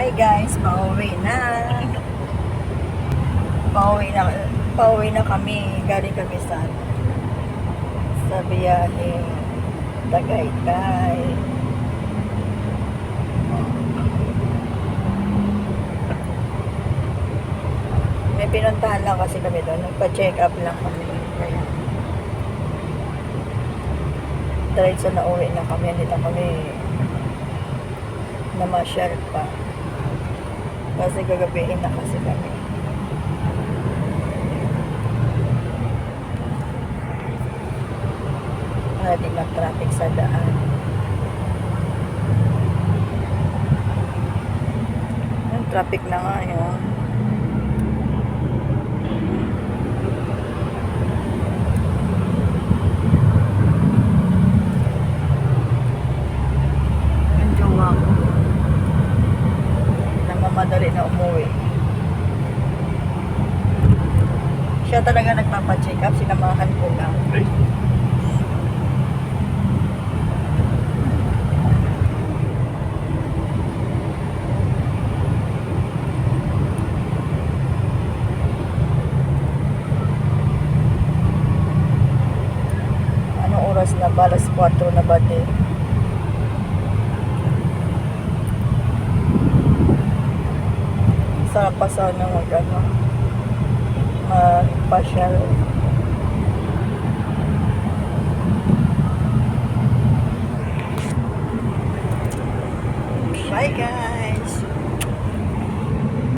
Hi guys, pauwi na. Pauwi na kami. Galing kami sa biyaheng Tagaytay. May pinuntahan lang kasi kami doon. Nagpa-check up lang kami. Kaya diretso na uwi na kami. Hindi na kami namasyal pa. Kasi gagabihin na kasi kami. Hindi mag-traffic sa daan. Yung traffic na nga yun. Yung jowa ko namamadali na umuwi. Siya talaga nagpapacheck up. Sinamahan ko lang. Oras na ba? Alas 4 na ba din? Sarap pa sana magpasyal.